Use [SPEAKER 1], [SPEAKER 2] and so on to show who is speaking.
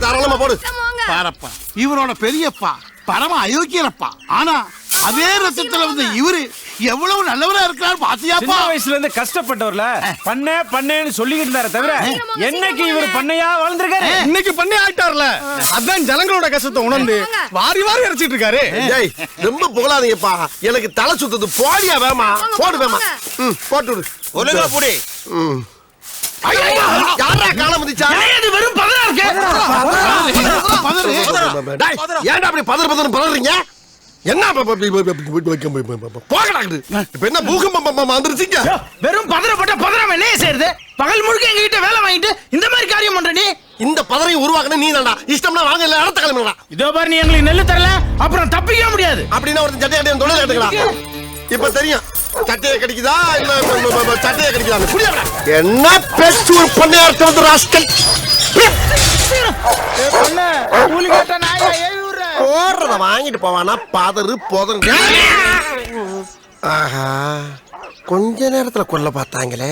[SPEAKER 1] தாராளமா போடு.
[SPEAKER 2] பாரப்பா, இவரோட பெரியப்பா பரம அயோக்கியரப்பா. ஆனா அதே ரத்தத்துல வந்து இவரு எவ்வளவு நல்லவரா இருக்காரு பாத்தியாப்பா.
[SPEAKER 3] வயசுல இருந்து கஷ்டப்பட்டவர்ல பண்ணேன்னு சொல்லிக்கிட்டு இருந்தாரு தவிர என்னைக்கு இவர் பண்ணையா வளர்ந்துருக்காரு.
[SPEAKER 4] இன்னைக்கு பண்ணி ஆயிட்டார்ல, அதான் ஜனங்களோட கஷ்டத்தை உணர்ந்து வாரி வாரி அரைச்சிட்டு இருக்காரு.
[SPEAKER 1] ஏய் ரொம்ப புகழாதீங்கப்பா, எனக்கு தலை சுத்துது. போடியா வேமா, போடு வேமா. போட்டு விடு.
[SPEAKER 5] ஒழுங்கா புடி.
[SPEAKER 1] யாரா காலம் வந்துச்சா?
[SPEAKER 5] வெறும் பதறா இருக்கு.
[SPEAKER 1] ஏன்டா அப்படி பதறீங்க? என்ன போகடாக்குது? இப்ப என்ன பூகம்பம் வந்துருச்சுங்க?
[SPEAKER 5] வெறும் பதறப்பட்ட பதறாம என்ன செய்யறது? பகல் முழுக்க எங்க கிட்ட வேலை வாங்கிட்டு இந்த மாதிரி காரியம் பண்ற நீ.
[SPEAKER 1] இந்த பதறையும் உருவாக்குன நீ தான்டா. இஷ்டம்னா வாங்க, இல்ல அடுத்த கிளம்புடா.
[SPEAKER 5] இதோ பாரு, நீ எங்களுக்கு நெல்லு தரல அப்புறம் தப்பிக்க முடியாது.
[SPEAKER 1] அப்படின்னா ஒரு சட்டையை தொழில் எடுத்துக்கலாம். இப்ப தெரியும் சட்டையை கிடைக்குதா இல்ல சட்டையை கிடைக்குதா. புரியாதா? என்ன பேச்சு பண்ணையார்த்த வந்து ராஸ்கல். போடுறத வாங்கிட்டு போவானா பதறு போதரு. ஆஹா, கொஞ்ச நேரத்துல கொல்ல பார்த்தாங்களே.